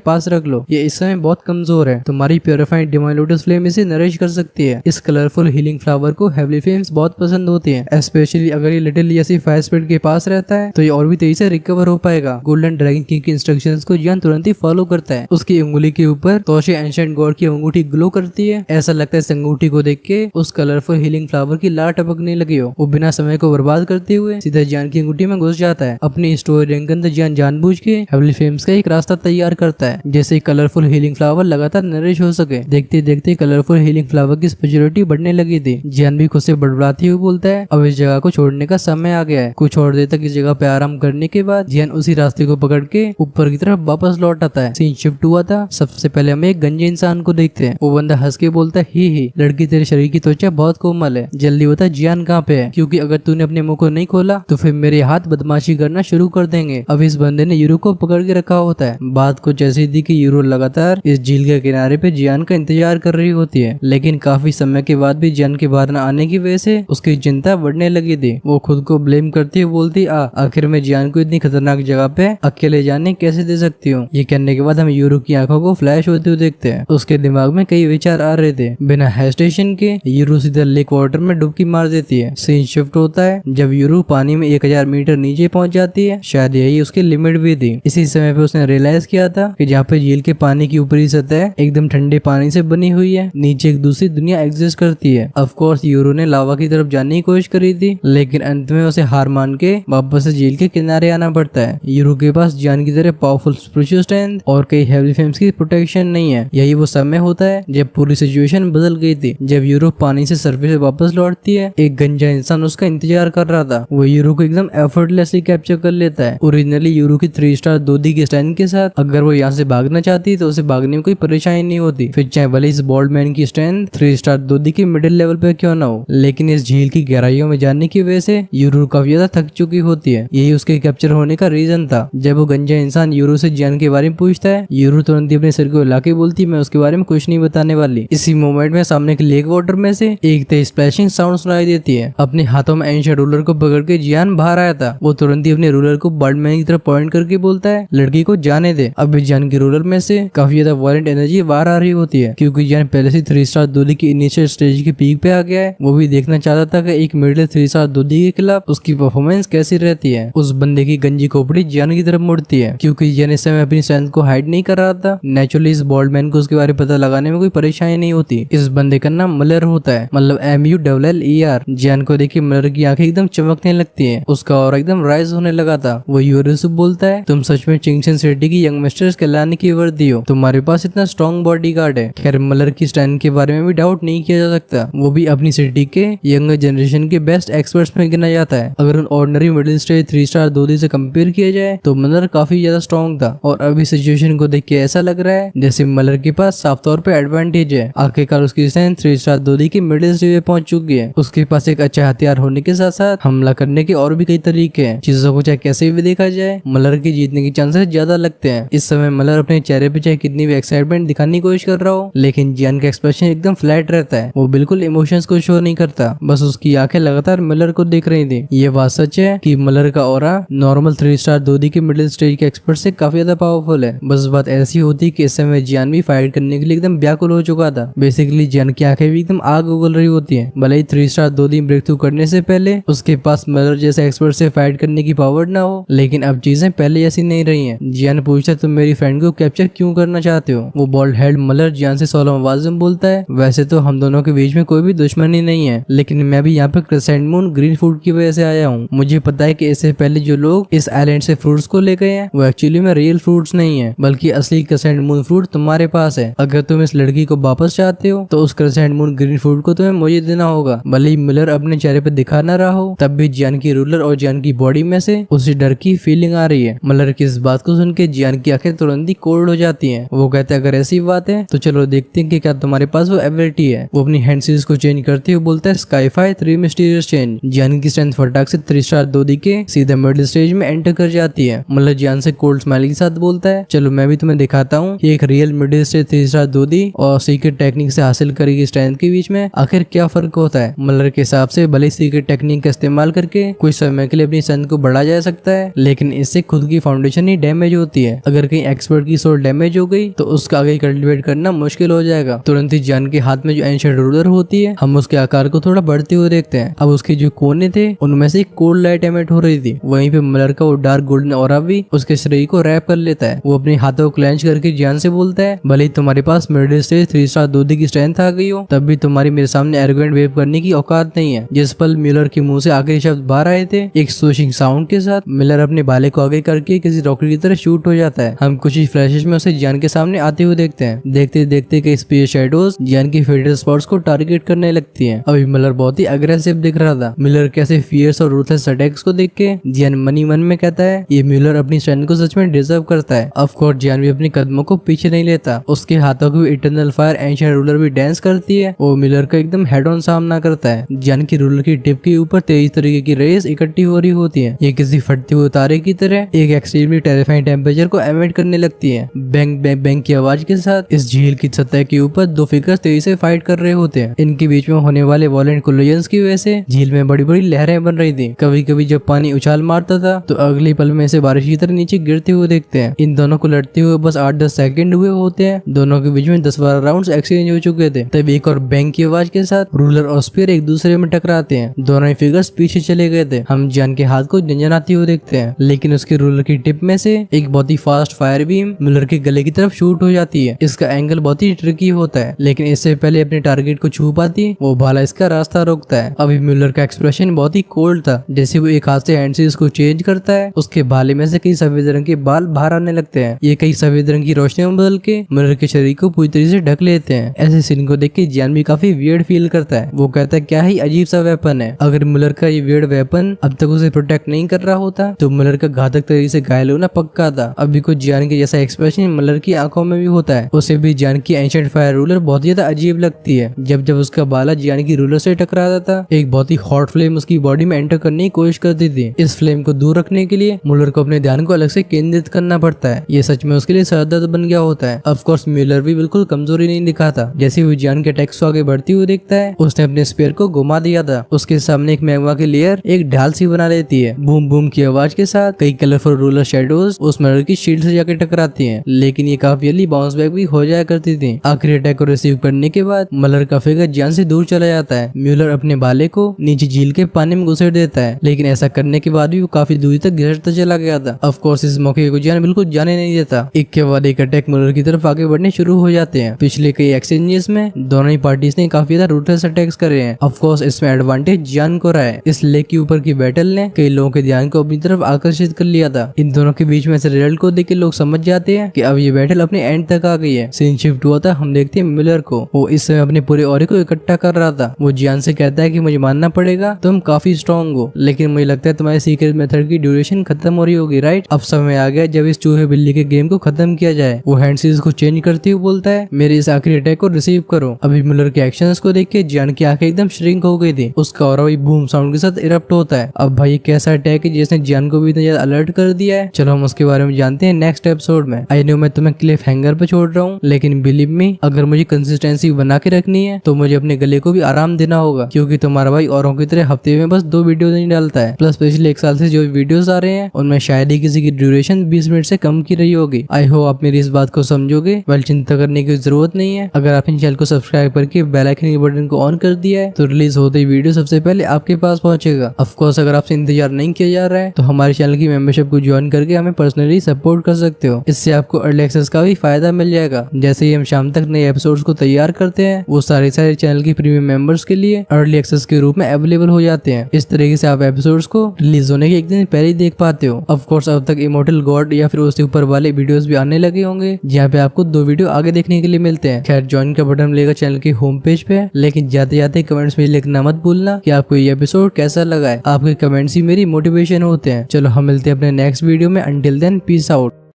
पास रख लो, ये इस समय बहुत कमजोर है, तुम्हारी प्योरीफाइड डिवाइन लोटस फ्लेम इसे नरिश कर सकती है। इस कलरफुल हीलिंग फ्लावर को हेवली फ्लेम्स बहुत पसंद होती है, स्पेशली अगर ये लिटिल जैसी फायर स्पिरिट के पास रहता है तो ये और भी तेजी से रिकवर हो पाएगा। गोल्डन ड्रैगन किंग की इंस्ट्रक्शंस को जियान तुरंत ही फॉलो करता है। उसकी उंगली के ऊपर तोशे एंशिएंट गॉड की अंगूठी ग्लो करती है। ऐसा लगता है इस अंगूठी को देख के उस कलरफुल हीलिंग फ्लावर की लार टपकने लगी हो। वो बिना समय को बर्बाद करते हुए सीधा जियान की अंगूठी में घुस जाता है। अपनी स्टोरी रिंग के अंदर जियान जानबूझ के हेवली फ्लेम्स का एक रास्ता तैयार करता है, जैसे कलरफुल हीलिंग फ्लावर लगातार नरिश हो सके। देखते देखते कलरफुल हीलिंग फ्लावर की स्पेशलिटी बढ़ने लगी थी। जियान भी खुद से बड़बड़ाती हुई बोलता है अब इस जगह को छोड़ने का समय आ गया है। कुछ और देर तक इस जगह पे आराम करने के बाद जियान उसी रास्ते को पकड़ के ऊपर की तरफ वापस लौट आता है। सीन शिफ्ट हुआ था। सबसे पहले हमें एक गंजे इंसान को देखते हैं। वो बंदा हंस के बोलता है ही लड़की तेरे शरीर की त्वचा बहुत कोमल है, जल्दी बता जियान कहाँ पे है, क्योंकि अगर तूने अपने मुंह को नहीं खोला तो फिर मेरे हाथ बदमाशी करना शुरू कर देंगे। अब इस बंदे ने यूरो को पकड़ के रखा होता है। बात कुछ ऐसी थी कि यूरो लगातार इस झील के किनारे पे जियान का इंतजार कर रही होती है, लेकिन काफी समय के बाद भी जियान के बाहर न आने की वजह से उसकी चिंता बढ़ने लगी थी। वो खुद को ब्लेम करती हुई बोलती आखिर में जियान को इतनी खतरनाक जगह पे अकेले जाने कैसे दे सकती हूँ। ये कहने के बाद हम यूरो की आंखों को फ्लैश होते हुए देखते हैं। उसके दिमाग में कई विचार आ रहे थे। बिना हेजिटेशन के यूरो सीधा लेक वाटर में डुबकी मार देती है। सीन शिफ्ट होता है जब यूरो पानी में 1000 मीटर नीचे पहुंच जाती है। शायद यही उसकी लिमिट भी थी। इसी समय पे उसने रियलाइज किया था कि जहाँ पे झील के पानी की ऊपरी सतह एकदम ठंडे पानी से बनी हुई है, नीचे एक दूसरी दुनिया एग्जिस्ट करती है। ऑफ कोर्स यूरो ने लावा की तरफ जाने की कोशिश करी थी, लेकिन अंत में उसे हार मान के वापस से झील के किनारे आना पड़ता है। यूरो के पास जियान की तरह पावरफुल स्पिरिचुअल स्ट्रेंथ और कई हेवी फ्लेम्स की प्रोटेक्शन नहीं है। यही वो समय होता है जब पूरी सिचुएशन बदल गई थी। जब यूरो पानी से सरफेस पे वापस लौटती है, एक गंजा इंसान उसका इंतजार कर रहा था। वो यूरो को एकदम एफर्टलेसली कैप्चर कर लेता है। ओरिजिनली यूरो की 3 स्टार दोदी के स्ट्रेंथ के साथ अगर वो यहाँ से भागना चाहती तो उसे भागने में कोई परेशानी नहीं होती, फिर चाहे भले इस बॉल्ड मैन की स्ट्रेंथ 3 स्टार दोदी के मिडिल लेवल पे क्यों ना हो। लेकिन इस झील की गहराइयों में जाने की वजह से यूरो काफी ज्यादा थक चुकी होती है। यही उसके कैप्चर होने का रीजन था। जब वो गंजा इंसान यूरो से जियान के बारे में पूछता है, यूरो तुरंत ही अपने सिर को हिला के बोलती मैं उसके बारे में कुछ नहीं बताने वाली। इसी मोमेंट में सामने के लेक वाटर में से एक तेज स्प्लैशिंग साउंड सुनाई देती है। अपने हाथों में एंशिएंट रूलर को पकड़ के जियान बाहर आया था। वो तुरंत ही अपने रूलर को बर्डमैन की तरफ पॉइंट करके बोलता है लड़की को जाने दे। अब जियान के रूलर में से काफी ज्यादा वायलेंट एनर्जी बाहर आ रही होती है, क्योंकि जियान पहले से 3 स्टार दूधी की इनिशियल स्टेज के पीक पे आ गया है। वो भी देखना चाहता था कि एक मिडिल 3 स्टार दूधी के खिलाफ उसकी परफॉर्मेंस कैसी रहती है। उस बंदे की गंजी खोपड़ी जियान की तरफ मुड़ती है, क्योंकि जियान इस समय अपनी स्ट्रेंथ को हाइड नहीं कर रहा था। नेचुरली इस बॉल्ड मैन को उसके बारे में पता लगाने में कोई परेशानी नहीं होती। इस बंदे का नाम मलर होता है, मतलब MULLER। जियान को देखिए मलर की आंखें एकदम चमकने लगती है। उसका और एकदम राइज होने लगा था। वो यूरो से बोलता है तुम सच में चिंगशन सिटी की यंग मिस्टर्स कहलाने की वर्दी हो, तुम्हारे पास इतना स्ट्रॉन्ग बॉडीगार्ड है। खैर मलर की स्ट्रेंथ के बारे में भी डाउट नहीं किया जा सकता। वो भी अपनी सिटी के यंगर जनरेशन के बेस्ट एक्सपर्ट्स में गिना जाता है। अगर उन ऑर्डिनरी मिडिल स्टेज 3 स्टार दोदी से कंपेयर किया जाए तो मलर काफी ज्यादा स्ट्रॉन्ग था। और अभी सिचुएशन को देख के ऐसा लग रहा है जैसे मलर के पास साफ तौर पे एडवांटेज है। आखिरकार उसकी स्ट्रेंथ 3 स्टार दोदी की मिडिल स्टेज पे पहुंच चुकी है। उसके पास एक अच्छा हथियार होने के साथ साथ हमला करने के और भी कई तरीके हैं। चीजों को चाहे कैसे भी देखा जाए मलर के जीतने के चांसेस ज्यादा लगते हैं। इस समय मलर अपने चेहरे पे चाहे कितनी भी एक्साइटमेंट दिखाने की कोशिश कर रहा हो, लेकिन जियान का एक्सप्रेशन एकदम फ्लैट रहता है। वो बिल्कुल इमोशंस को शो नहीं करता, बस उसकी आंखें लगातार मलर को देख रही थी। ये बात सच है कि मलर का ऑरा नॉर्मल 3 स्टार दोदी के मिडिल स्टेज के एक्सपर्ट से काफी ज्यादा पावरफुल है। बस बात ऐसी होती कि इस समय जियान भी फाइट करने के लिए एकदम व्याकुल हो चुका था। बेसिकली जियान की आंखें भी एकदम आग उगल रही होती है। भले ही 3 स्टार दोदी ब्रेक थ्रू करने से पहले उसके पास मलर जैसे एक्सपर्ट से फाइट करने की पावर ना हो, लेकिन अब चीजें पहले ऐसी नहीं रही हैं। जियान पूछता तुम मेरी फ्रेंड को कैप्चर क्यों करना चाहते हो। वो बॉल्ड हेड मलर जियान से सोलह आवाज में बोलता है वैसे तो हम दोनों के बीच में कोई भी दुश्मनी नहीं है, लेकिन मैं भी यहाँ पे क्रेसेंट मून ग्रीन फूड की वजह से आया हूँ। मुझे पता है कि इससे पहले जो लोग इस आइलैंड से फ्रूट्स को ले गए हैं वो एक्चुअली में रियल फ्रूट्स नहीं है, बल्कि असली क्रेसेंट मून फ्रूट तुम्हारे पास है। अगर तुम इस लड़की को वापस चाहते हो तो उस क्रेसेंट मून ग्रीन फूड को तुम्हें मुझे देना होगा। भले ही मिलर अपने चेहरे पे दिखा ना रहा हो, तब भी जियान की रूलर और जियान की बॉडी में से उसी डर की फीलिंग आ रही है। मलर की इस बात को सुन के जियान की आंखें तुरंत ही कोल्ड हो जाती हैं। वो कहते हैं अगर ऐसी बात है तो चलो देखते हैं कि क्या तुम्हारे पास वो एबिलिटी है। वो अपनी हैंड सीरीज को चेंज करते हुए बोलता है स्काईफाई 3 मिस्टीरियस चेंज। जियान की स्ट्रेंथ फटाक से 3 स्टार दोदी के सीधा मिडिल स्टेज में एंटर कर जाती है। मलर जियान से कोल्ड स्माइल के साथ बोलता है चलो मैं भी तुम्हें दिखाता हूँ कि एक रियल मिडिल स्टेज 3 स्टार दोदी और सीक्रेट टेक्निक से हासिल करेगी स्ट्रेंथ के बीच में आखिर क्या फर्क होता है। मलर के हिसाब से भले सीक्रेट टेक्निक का इस्तेमाल करके कुछ समय के लिए अपनी स्ट्रेंथ को बढ़ा जा सकता है, लेकिन इससे खुद की फाउंडेशन ही डैमेज होती है। अगर कहीं एक्सपर्ट की सोल डैमेज हो गई तो उसका आगे कल्टिवेट करना मुश्किल हो जाएगा। तुरंत ही जियान के हाथ में जो एंशिएंट रूलर होती है, हम उसके आकार को थोड़ा बढ़ते हुए देखते हैं। अब उसके जो कोने थे उनमें से एक कोल्ड लाइट एमिट हो रही थी। वहीं पे मिलर का वो डार्क गोल्डन ऑरा भी उसके शरीर को रैप कर लेता है। वो अपने हाथों को क्लेंच करके जियान से बोलता है, भले ही तुम्हारे पास मिडिल स्टेज 3 स्टार दूधी की स्ट्रेंथ आ गई हो, तब भी तुम्हारी मेरे सामने एरोगेंट वेव करने की औकात नहीं है। जिस पल मिलर के मुंह से आखिरी शब्द बाहर आए थे, एक सोशिंग साउंड के साथ मिलर अपने भाले को आगे करके किसी रॉकेट की तरह शूट हो जाता है। हम कुछ ही फ्लैशेस में उसे जियान के सामने आते हुए देखते हैं। देखते देखते कई स्पेस शैडोज जियान की फेटल स्पॉट्स को टारगेट करने लगती हैं। अभी मिलर बहुत ही अग्रेसिव दिख रहा था। मिलर कैसे फियर्स और रूथलेस अटैक्स को देख के जियान मनी मन में कहता है, ये मिलर अपनी स्ट्रेंथ को सच में डिजर्व करता है। ऑफ कोर्स जियान भी अपने कदमों को पीछे नहीं लेता। उसके हाथों की इटर्नल फायर एंशिएंट रूलर भी डांस करती है। वो मिलर का एकदम हेड ऑन सामना करता है। जियान की रूलर की टिप के ऊपर तेज तरीके की रेस इकट्ठी हो रही होती है। ये किसी फटते हुए तारे की तरह एक एक्सट्रीमली टेरिफाइंग टेम्परेचर को एमिट करने लगती है। बैंग बैंग बैंग की आवाज के साथ इस झील की सतह के ऊपर दो फिगर्स तेजी से फाइट कर रहे होते हैं। इनके बीच में होने वाले वॉलेंट कोलिजन्स की वजह से झील में बड़ी बड़ी लहरें बन रही थी। कभी कभी जब पानी उछाल मारता था तो अगले पल में से बारिश की तरह नीचे गिरते हुए देखते हैं। इन दोनों को लड़ते हुए बस 8-10 सेकंड हुए होते हैं। दोनों के बीच में 10-12 राउंड्स एक्सचेंज हो चुके थे। तब एक और बैंग की आवाज के साथ रूलर और स्पीयर एक दूसरे में टकराते हैं। दोनों ही फिगर्स पीछे चले गए थे। हम जियान के हाथ को झंझनाते हुए देखते हैं, लेकिन उसके रूलर की टिप में से एक बहुत ही फास्ट फायर बीम मिलर के गले की तरफ शूट हो जाती है। इसका एंगल बहुत ही ट्रिकी होता है, लेकिन इससे पहले अपने टारगेट को छू पाती वो भाला इसका रास्ता रोकता है। अभी मिलर का एक्सप्रेशन बहुत ही कोल्ड था। जैसे वो एक हाथ से हैंड से इसको चेंज करता है, उसके भाले में से कई सफेद रंग के बाल बाहर आने लगते हैं। ये कई सफेद रंग की रोशनी में बदल के मिलर के शरीर को पूरी तरीके से ढक लेते हैं। ऐसे सीन को देख के जियान भी काफी वियर्ड फील करता है। वो कहता है, क्या ही अजीब सा वेपन है। अगर मिलर का ये वियर्ड वेपन अब तक उसे प्रोटेक्ट नहीं कर रहा होता तो मिलर का घातक तरीके से घायल होना पक्का था। अभी कुछ जियान के जैसा एक्सप्रेशन मिलर की आंखों में भी होता है। उसे भी जियान की एंशिएंट फायर रूलर बहुत ज्यादा अजीब लगती है। जब जब उसका बाला जियान की रूलर से टकराता था, एक बहुत ही हॉट फ्लेम उसकी बॉडी में एंटर करने की कोशिश करती थी। इस फ्लेम को दूर रखने के लिए मिलर को अपने ध्यान को अलग से केंद्रित करना पड़ता है। ये सच में उसके लिए सरदर्द बन गया होता है। ऑफ कोर्स मिलर भी बिल्कुल कमजोरी नहीं दिखाता। जैसे वो जियान के अटैक्स को आगे बढ़ती हुई देखता है, उसने अपने स्पेयर को घुमा दिया था। उसके सामने एक मैग्मा की लेयर एक ढाल सी बना लेती है। बूम बूम की आवाज के साथ कई कलरफुल रूलर शैडोज उस मिलर की शील्ड से जाकर टकराती हैं, लेकिन ये काफी जल्दी बाउंस बैक भी हो जाया करती थी। आखिरी अटैक को रिसीव करने के बाद मिलर का फिगर जियान से दूर चला जाता है। म्यूलर अपने भाले को नीचे झील के पानी में घुसेड़ देता है, लेकिन ऐसा करने के बाद भी वो काफी दूरी तक घिसटता चला गया था। ऑफ कोर्स इस मौके को जियान बिल्कुल जाने नहीं देता। एक के बाद एक अटैक मिलर की तरफ आगे बढ़ने शुरू हो जाते हैं। पिछले कई एक्सचेंजेस में दोनों ही पार्टीज ने काफी ज्यादा रूटलेस अटैक्स करे हैं। ऑफ कोर्स इसमें एडवांटेज जियान को रहा है। इस लेक के ऊपर की बैटल ने कई लोगों के ध्यान को अपनी तरफ आकर्षित कर लिया था। इन दोनों के बीच में से रिजल्ट को देख के लोग समझ जाते हैं कि अब ये बैटल अपने एंड तक आ गई है। सीन शिफ्ट हुआ था, हम देखते हैं मिलर को। वो इस समय अपने पूरे ऑरे को इकट्ठा कर रहा था। वो जियान से कहता है कि मुझे मानना पड़ेगा, तुम काफी स्ट्रॉन्ग हो, लेकिन मुझे लगता है तुम्हारे सीक्रेट मेथड की ड्यूरेशन खत्म हो रही होगी, राइट? अब समय आ गया जब इस चूहे बिल्ली के गेम को खत्म किया जाए। वो हैंड सीज को चेंज करते हुए बोलता है, मेरे इस आखिरी अटैक को रिसीव करो। अभी मिलर के एक्शंस को देख के जियान की आंखें एकदम श्रिंक हो गई थी। उसका ऑरा भी बूम साउंड के साथ इरप्ट होता है। अब भाई कैसा अटैक है जिसने जियान को भी इतना ज्यादा अलर्ट कर दिया है। चलो हम उसके बारे में जानते हैं नेक्स्ट एपिसोड में। आई नो मैं तुम्हें क्लिफ हैंगर पे छोड़ रहा हूँ, लेकिन बिलीव मी, अगर मुझे कंसिस्टेंसी बना के रखनी है तो मुझे अपने गले को भी आराम देना होगा, क्योंकि तुम्हारा भाई औरों की तरह हफ्ते में बस 2 वीडियो नहीं डालता है। प्लस पिछले 1 साल से जो वीडियोस आ रहे हैं उनमें शायद ही किसी की ड्यूरेशन 20 मिनट से कम की रही होगी। आई होप आप मेरी इस बात को समझोगे। वेल, चिंता करने की जरूरत नहीं है। अगर आपने चैनल को सब्सक्राइब करके बेल आइकन के बटन को ऑन कर दिया है तो रिलीज होते ही वीडियो सबसे पहले आपके पास पहुंचेगा। ऑफ कोर्स अगर आपसे इंतजार नहीं किया जा रहा है तो हमारे चैनल की मेंबरशिप को ज्वाइन करके हमें पर्सनली सपोर्ट कर सकते हो। इससे आपको अर्ली एक्सेस का भी फायदा मिल जाएगा। जैसे ही हम शाम तक नए एपिसोड्स को तैयार करते हैं, वो सारे चैनल की प्रीमियम मेंबर्स के लिए अर्ली एक्सेस के रूप में अवेलेबल हो जाते हैं। इस तरीके से आप एपिसोड्स को रिलीज होने के एक दिन पहले ही देख पाते हो। ऑफ कोर्स अब तक इमोर्टल गॉड या फिर उससे ऊपर वाले वीडियोस भी आने लगे होंगे, जहाँ पे आपको 2 वीडियो आगे देखने के लिए मिलते हैं। खैर, ज्वाइन का बटन मिलेगा चैनल के होम पेज पे, लेकिन जाते जाते कमेंट्स में लिखना मत भूलना कि आपको ये एपिसोड कैसा लगा है। आपके कमेंट्स ही मेरी मोटिवेशन होते हैं। चलो हम मिलते हैं अपने नेक्स्ट वीडियो में। Until then, peace out.